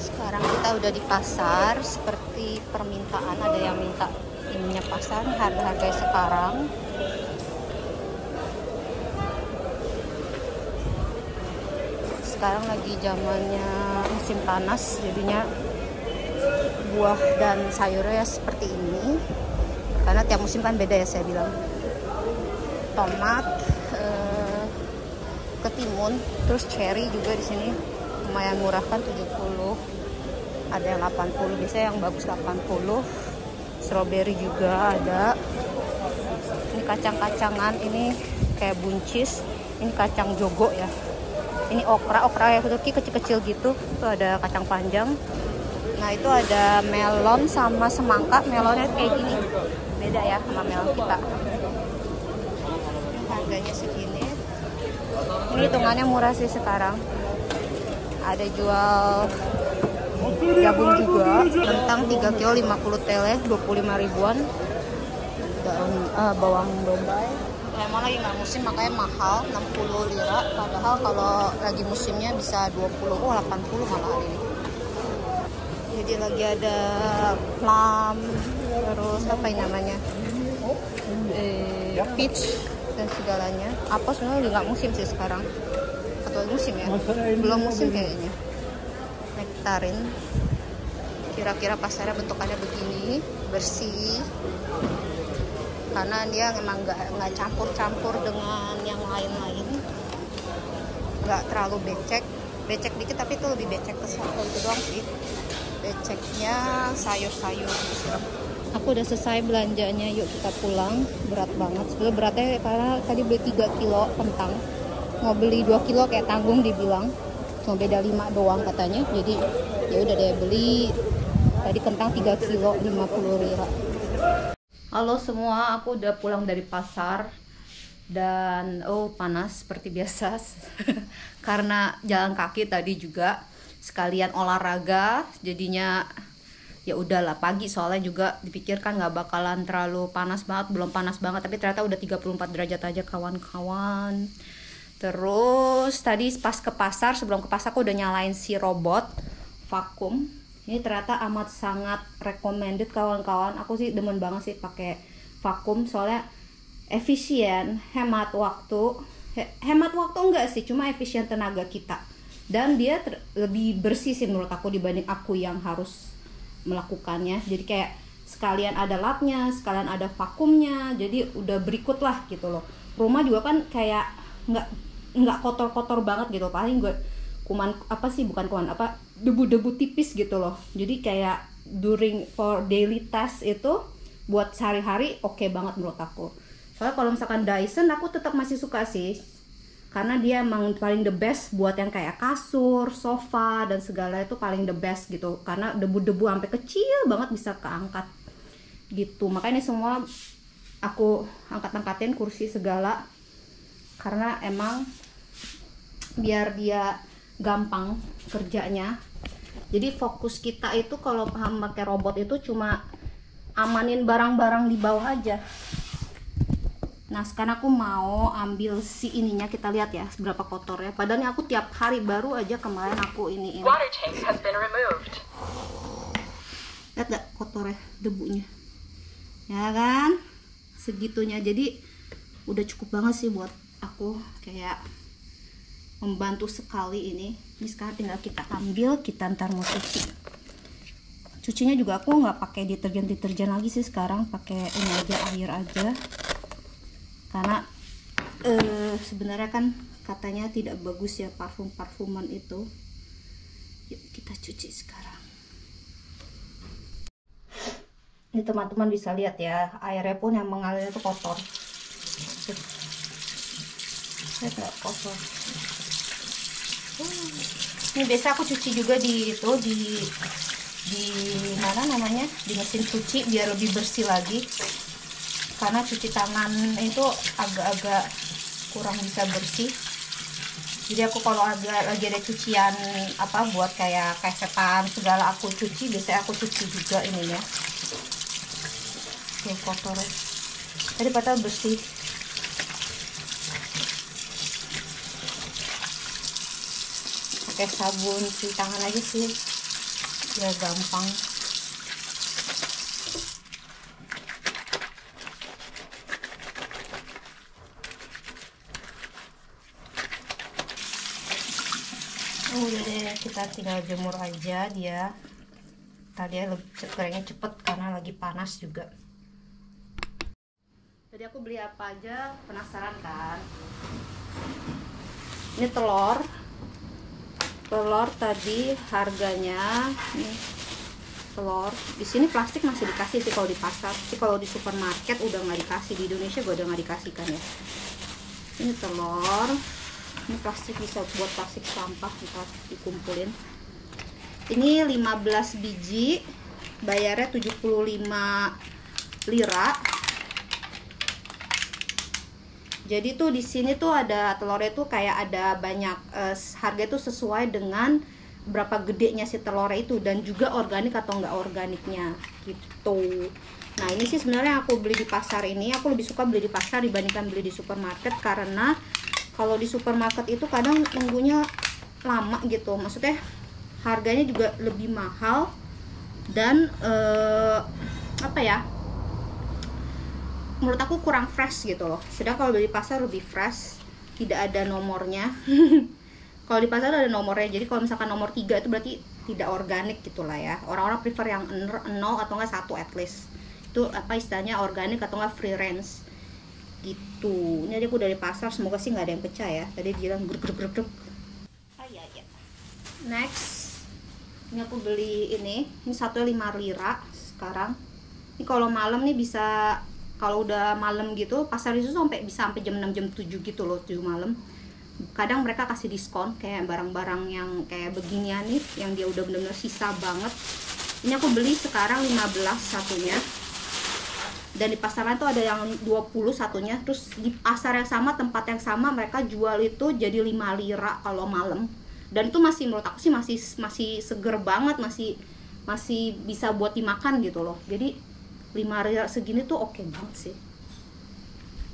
Sekarang kita udah di pasar, seperti permintaan, ada yang minta ininya pasar, harga-harga sekarang. Sekarang lagi zamannya musim panas, jadinya buah dan sayurnya seperti ini. Karena tiap musim kan beda ya, saya bilang. Tomat, ketimun, terus cherry juga di sini lumayan murah kan, 70. Ada yang 80, biasanya yang bagus 80. Strawberry juga ada. Ini kacang-kacangan, ini kayak buncis. Ini kacang jogo ya. Ini okra ya Turki, kecil-kecil gitu. Itu ada kacang panjang. Nah itu ada melon sama semangka. Melonnya kayak gini, beda ya sama melon kita. Harganya segini. Ini hitungannya murah sih sekarang. Ada jual gabung juga, kentang 3 kilo 50 tele 25 ribuan. Daun bawang bombay. Emang lagi nggak musim makanya mahal, 60 lira. Padahal kalau lagi musimnya bisa 20, 80 malah hari ini. Jadi lagi ada plum, terus apa ini namanya, peach dan segalanya. Apa sebenarnya nggak musim sih sekarang, atau musim ya? Belum musim kayaknya. Nektarin. Kira-kira pasarnya bentukannya begini, bersih. Karena dia emang nggak campur-campur dengan yang lain-lain. Nggak terlalu becek dikit, tapi itu lebih becek ke satu itu doang sih. Beceknya sayur-sayur. Aku udah selesai belanjanya, yuk kita pulang. Berat banget, sebenarnya beratnya karena tadi beli 3 kilo kentang, mau beli 2 kilo kayak tanggung dibilang, cuma beda 5 doang katanya. Jadi ya udah deh, beli tadi kentang 3 kilo 50 lira. Halo semua, aku udah pulang dari pasar dan panas seperti biasa karena jalan kaki tadi juga sekalian olahraga, jadinya ya udahlah pagi, soalnya juga dipikirkan nggak bakalan terlalu panas banget, belum panas banget, tapi ternyata udah 34 derajat aja kawan-kawan. Terus tadi pas ke pasar, sebelum ke pasar aku udah nyalain si robot vakum. Ini ternyata amat sangat recommended kawan-kawan. Aku sih demen banget sih pakai vakum, soalnya efisien, hemat waktu. Hemat waktu enggak sih, cuma efisien tenaga kita. Dan dia lebih bersih sih menurut aku dibanding aku yang harus melakukannya. Jadi kayak sekalian ada lapnya, sekalian ada vakumnya. Jadi udah berikut lah gitu loh. Rumah juga kan kayak nggak kotor-kotor banget gitu. Paling gue debu-debu tipis gitu loh. Jadi kayak for daily task itu buat sehari-hari oke banget menurut aku. Soalnya kalau misalkan Dyson aku tetap masih suka sih, karena dia emang paling the best buat yang kayak kasur, sofa dan segala, itu paling the best gitu. Karena debu-debu sampai kecil banget bisa keangkat gitu. Makanya ini semua aku angkat-angkatin, kursi segala, karena emang biar dia gampang kerjanya. Jadi fokus kita itu kalau paham pakai robot itu cuma amanin barang-barang di bawah aja. Nah sekarang aku mau ambil si ininya, kita lihat ya seberapa kotornya. Padahal aku tiap hari, baru aja kemarin aku iniin. Lihat gak kotornya, debunya ya kan, segitunya. Jadi udah cukup banget sih buat aku, kayak membantu sekali ini. Ini sekarang tinggal kita ambil, kita ntar mau cuci. Cucinya juga aku nggak pakai deterjen lagi sih sekarang, pakai ini aja, air aja. Karena sebenarnya kan katanya tidak bagus ya parfuman itu. Yuk kita cuci sekarang. Ini teman-teman bisa lihat ya, airnya pun yang mengalir itu kotor. Saya nggak kotor. Ini biasa aku cuci juga di mana namanya, di mesin cuci, biar lebih bersih lagi. Karena cuci tangan itu agak-agak kurang bisa bersih. Jadi aku kalau lagi ada cucian apa buat kayak kesetan segala, aku cuci, biasanya aku cuci juga ininya. Tuh kotor. Tadi padahal bersih. Pakai sabun cuci tangan aja sih. biar gampang. Udah deh, kita tinggal jemur aja dia. Tadi gorengnya cepet karena lagi panas juga. Tadi aku beli apa aja, penasaran kan? Ini telur tadi harganya nih, telur di sini plastik masih dikasih sih kalau di pasar, tapi kalau di supermarket udah nggak dikasih. Di Indonesia gue udah nggak dikasih kan ya. Ini telur, ini plastik, bisa buat plastik sampah, kita dikumpulin. Ini 15 biji, bayarnya 75 lira. Jadi tuh di sini tuh ada telurnya tuh kayak ada banyak harga tuh sesuai dengan berapa gedenya si telurnya itu, dan juga organik atau enggak organiknya gitu. Nah ini sih sebenarnya aku beli di pasar ini, aku lebih suka beli di pasar dibandingkan beli di supermarket, karena kalau di supermarket itu kadang nunggunya lama gitu, maksudnya harganya juga lebih mahal dan apa ya, menurut aku kurang fresh gitu loh. Sedangkan kalau di pasar lebih fresh, tidak ada nomornya. Kalau di pasar ada nomornya, jadi kalau misalkan nomor 3 itu berarti tidak organik gitulah ya. Orang-orang prefer yang 0 atau enggak 1 at least. Itu apa istilahnya, organik atau enggak free range gitu. Ini aja aku dari pasar, semoga sih nggak ada yang pecah ya. Tadi dia bilang grek. Ya. Next, ini aku beli ini satunya 5 lira sekarang. Ini kalau malam nih bisa, kalau udah malam gitu, pasar itu bisa sampai jam 6 jam 7 gitu loh, 7 malam. Kadang mereka kasih diskon kayak barang-barang yang kayak beginian nih, yang dia udah bener-bener sisa banget. Ini aku beli sekarang 15 satunya. Dan di pasar lain tuh ada yang 20 satunya. Terus di pasar yang sama, tempat yang sama, mereka jual itu jadi 5 lira kalau malam. Dan itu masih, menurut aku sih masih seger banget, masih bisa buat dimakan gitu loh. Jadi 5 lira segini tuh oke banget sih.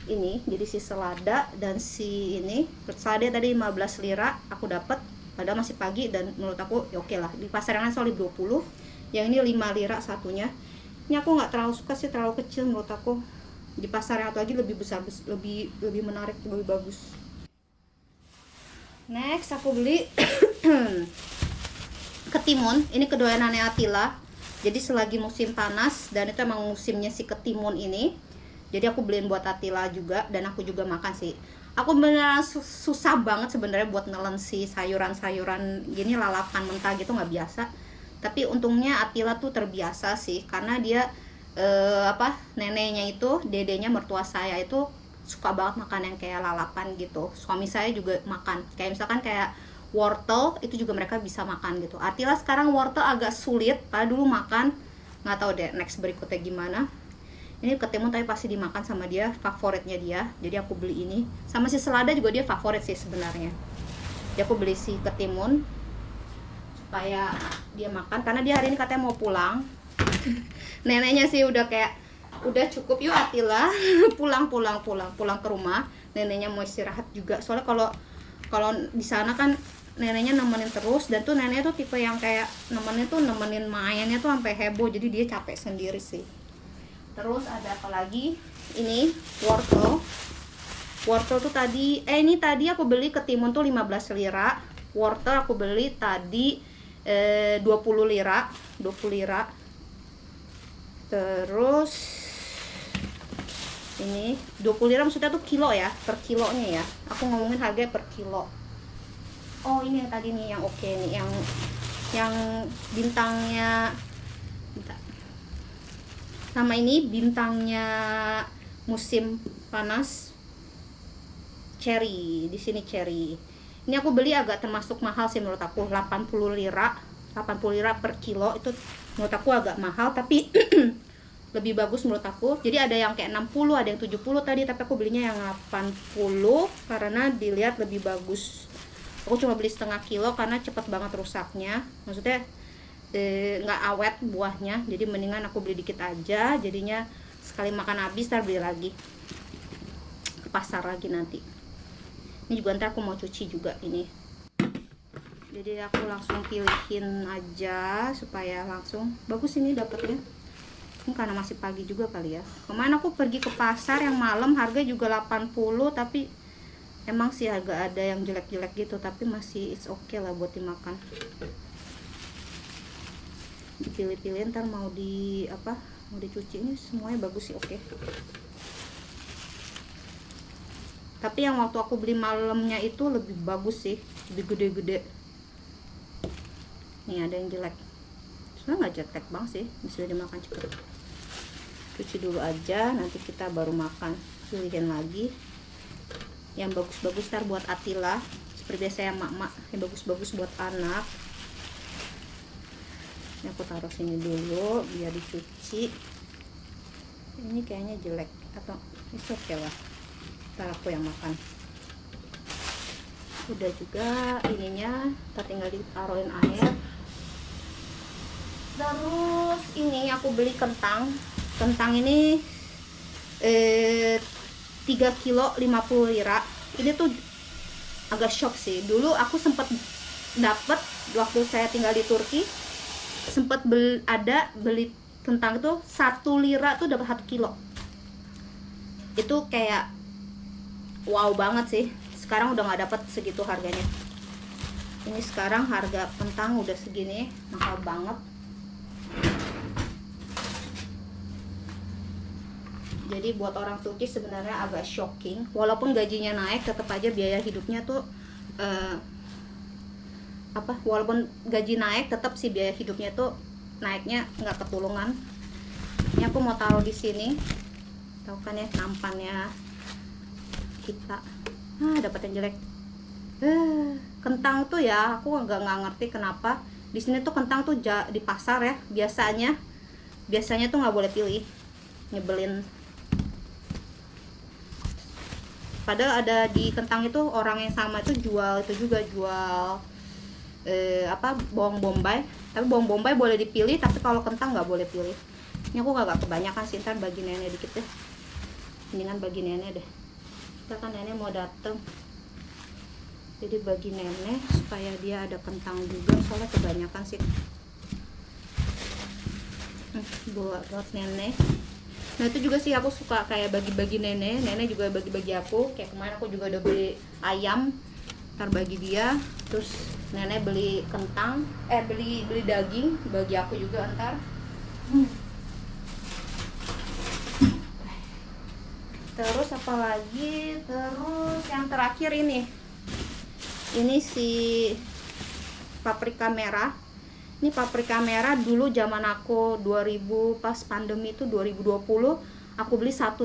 Ini jadi si selada dan si ini, selada tadi 15 lira aku dapat, padahal masih pagi, dan menurut aku ya oke lah. Di pasar yang lain soalnya 20, yang ini 5 lira satunya. Ini aku nggak terlalu suka sih, terlalu kecil menurut aku. Di pasar yang satu lagi lebih besar, lebih menarik, lebih bagus. Next aku beli ketimun. Ini kedoyanannya Atila. Jadi selagi musim panas, dan itu emang musimnya si ketimun ini, jadi aku beliin buat Atila juga, dan aku juga makan sih. Aku beneran susah banget sebenarnya buat nelen si sayuran-sayuran gini, lalapan mentah gitu nggak biasa. Tapi untungnya Atila tuh terbiasa sih, karena dia neneknya itu, dedenya mertua saya itu suka banget makan yang kayak lalapan gitu. Suami saya juga makan, kayak misalkan kayak wortel itu juga mereka bisa makan gitu. Atila sekarang wortel agak sulit, padahal dulu makan, nggak tahu deh next berikutnya gimana. Ini ketimun tapi pasti dimakan sama dia, favoritnya dia. Jadi aku beli ini. Sama si selada juga dia favorit sih sebenarnya. Jadi aku beli si ketimun supaya dia makan, karena dia hari ini katanya mau pulang. Neneknya sih udah kayak, udah cukup yuk Atila, pulang ke rumah. Neneknya mau istirahat juga. Soalnya kalau di sana kan neneknya nemenin terus, dan tuh neneknya tuh tipe yang kayak nemenin mainnya tuh sampai heboh, jadi dia capek sendiri sih. Terus ada apa lagi? Ini wortel tuh tadi ini tadi aku beli ketimun tuh 15 lira. Wortel aku beli tadi 20 lira. Terus ini 20 lira maksudnya tuh kilo ya, per kilonya ya. Aku ngomongin harganya per kilo. Oh ini yang tadi nih yang oke nih, yang bintangnya, sama ini bintangnya musim panas, cherry. Di sini cherry. Ini aku beli agak termasuk mahal sih menurut aku, 80 lira per kilo. Itu menurut aku agak mahal, tapi lebih bagus menurut aku. Jadi ada yang kayak 60, ada yang 70 tadi, tapi aku belinya yang 80 karena dilihat lebih bagus. Aku cuma beli setengah kilo karena cepet banget rusaknya, maksudnya nggak awet buahnya, jadi mendingan aku beli dikit aja, jadinya sekali makan habis ntar beli lagi ke pasar lagi nanti. Ini juga ntar aku mau cuci juga ini. Jadi aku langsung pilihin aja supaya langsung bagus ini dapetnya. Ini karena masih pagi juga kali ya. Kemarin aku pergi ke pasar yang malam harga juga 80, tapi emang sih agak ada yang jelek-jelek gitu, tapi masih it's okay lah buat dimakan. Dipilih-pilih ntar mau di apa, mau dicuci. Ini semuanya bagus sih, oke. Tapi yang waktu aku beli malamnya itu lebih bagus sih, lebih gede-gede. Nih ada yang jelek, sebenarnya nggak jelek banget sih, bisa dimakan cepet. Cuci dulu aja, nanti kita baru makan. Pilihin lagi yang bagus-bagus ntar buat Atila, seperti biasa ya mak-mak, yang bagus-bagus buat anak. Ini aku taruh sini dulu biar dicuci. Ini kayaknya jelek atau it's okay lah, ntar aku yang makan. Udah juga ininya, kita tinggal ditaruhin air. Terus ini aku beli kentang ini 3 kilo 50 lira. Ini tuh agak shock sih, dulu aku sempet dapet waktu saya tinggal di Turki, sempet beli kentang itu 1 lira tuh dapat 1 kilo. Itu kayak wow banget sih. Sekarang udah nggak dapat segitu harganya. Ini sekarang harga kentang udah segini, mahal banget. Jadi buat orang Turki sebenarnya agak shocking. Walaupun gajinya naik, tetap aja biaya hidupnya tuh walaupun gaji naik, tetap sih biaya hidupnya tuh naiknya nggak ketulungan. Ini aku mau taruh di sini, tahu kan ya nampannya kita. Dapat yang jelek. Kentang tuh ya, aku nggak ngerti kenapa di sini tuh kentang tuh di pasar ya. Biasanya tuh nggak boleh pilih, nyebelin. Padahal ada di kentang itu orang yang sama itu jual bawang bombay. Tapi bawang bombay boleh dipilih, tapi kalau kentang nggak boleh pilih. Ini aku agak kebanyakan sih, ntar bagi nenek dikit deh. Mendingan bagi nenek deh. Kita kan nenek mau dateng, jadi bagi nenek supaya dia ada kentang juga, soalnya kebanyakan sih. Buat nenek. Nah itu juga sih aku suka kayak bagi-bagi nenek juga bagi-bagi aku. Kayak kemarin aku juga udah beli ayam, ntar bagi dia. Terus nenek beli kentang, beli daging bagi aku juga ntar. Terus apalagi, terus yang terakhir ini si paprika merah. Ini paprika merah dulu zaman aku 2000 pas pandemi itu 2020, aku beli 1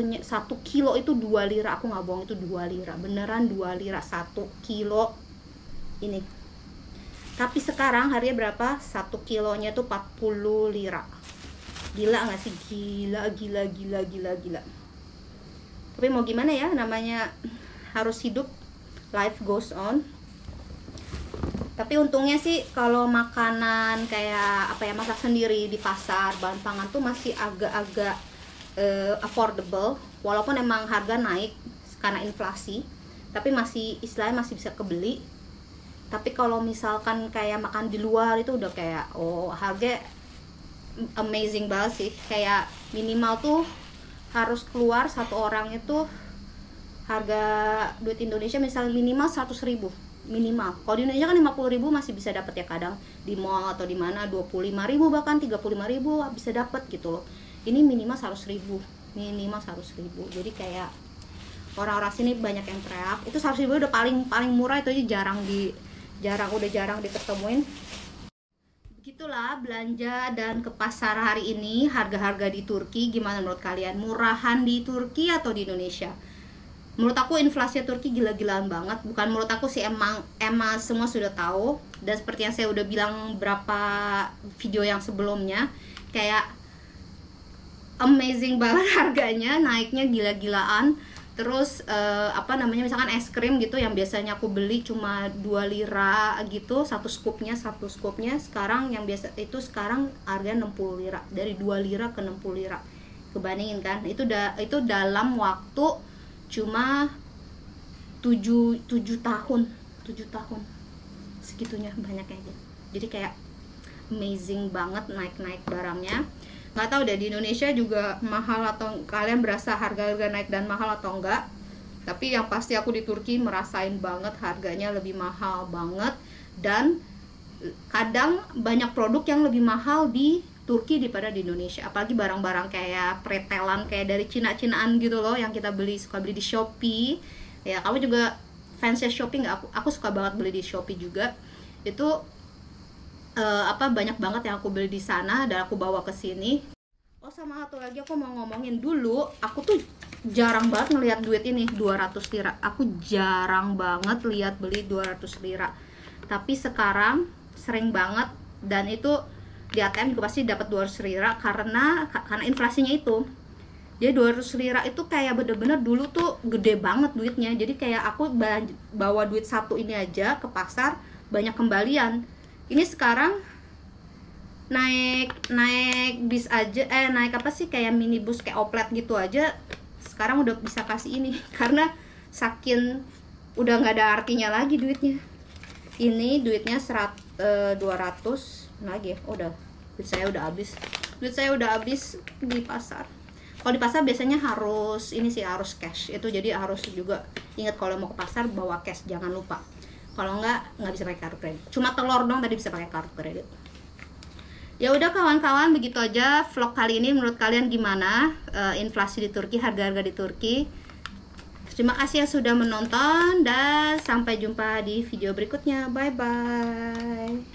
kilo itu 2 lira. Aku nggak bohong, itu 2 lira beneran, 2 lira 1 kilo ini. Tapi sekarang harganya berapa? 1 kilonya tuh 40 lira. Gila nggak sih? Gila. Tapi mau gimana ya, namanya harus hidup, life goes on. Tapi untungnya sih kalau makanan kayak masak sendiri di pasar, bahan pangan tuh masih agak-agak affordable. Walaupun emang harga naik karena inflasi, tapi istilahnya masih bisa kebeli. Tapi kalau misalkan kayak makan di luar itu udah kayak harga amazing banget sih. Kayak minimal tuh harus keluar satu orang itu harga duit Indonesia misalnya minimal 100.000 minimal. Kalau di Indonesia kan 50.000 masih bisa dapat ya, kadang di mall atau di mana 25.000 bahkan 35.000 bisa dapat gitu loh. Ini minimal 100.000, jadi kayak orang-orang sini banyak yang teriak itu 100.000 udah paling murah. Itu aja jarang diketemuin. Begitulah belanja dan ke pasar hari ini. Harga-harga di Turki gimana menurut kalian? Murahan di Turki atau di Indonesia? Menurut aku inflasi Turki gila-gilaan banget. Bukan menurut aku sih, emang semua sudah tahu. Dan seperti yang saya udah bilang beberapa video yang sebelumnya, kayak amazing banget harganya, naiknya gila-gilaan. Terus misalkan es krim gitu yang biasanya aku beli cuma 2 lira gitu satu scoopnya, sekarang yang biasa itu sekarang harganya 60 lira. Dari 2 lira ke 60 lira. Kebandingin kan? Itu dalam waktu cuma 7 tahun. segitunya banyaknya aja. Jadi kayak amazing banget naik barangnya. Nggak tahu deh di Indonesia juga mahal atau kalian berasa harga-harga naik dan mahal atau enggak. Tapi yang pasti aku di Turki merasain banget harganya lebih mahal banget, dan kadang banyak produk yang lebih mahal di Turki daripada di Indonesia. Apalagi barang-barang kayak pretelan kayak dari Cina-Cinaan gitu loh, yang kita suka beli di Shopee. Ya, kamu juga fansnya Shopee nggak? Aku suka banget beli di Shopee juga. Itu banyak banget yang aku beli di sana dan aku bawa ke sini. Oh, sama satu lagi aku mau ngomongin dulu, aku tuh jarang banget ngelihat duit ini 200 lira. Aku jarang banget lihat beli 200 lira. Tapi sekarang sering banget, dan itu di ATM juga pasti dapat 200 lira karena inflasinya itu. Jadi 200 lira itu kayak bener-bener dulu tuh gede banget duitnya. Jadi kayak aku bawa duit satu ini aja ke pasar banyak kembalian. Ini sekarang naik bis aja, naik apa sih, kayak minibus kayak oplet gitu aja sekarang udah bisa kasih ini karena saking udah nggak ada artinya lagi duitnya. Ini duitnya 200 lagi ya. Udah, duit saya udah habis di pasar. Kalau di pasar biasanya harus harus cash itu, jadi harus juga ingat kalau mau ke pasar bawa cash, jangan lupa. Kalau nggak bisa pakai kartu kredit. Cuma telur dong tadi bisa pakai kartu kredit. Ya udah kawan-kawan, begitu aja vlog kali ini. Menurut kalian gimana inflasi di Turki, harga-harga di Turki? Terima kasih yang sudah menonton dan sampai jumpa di video berikutnya. Bye bye.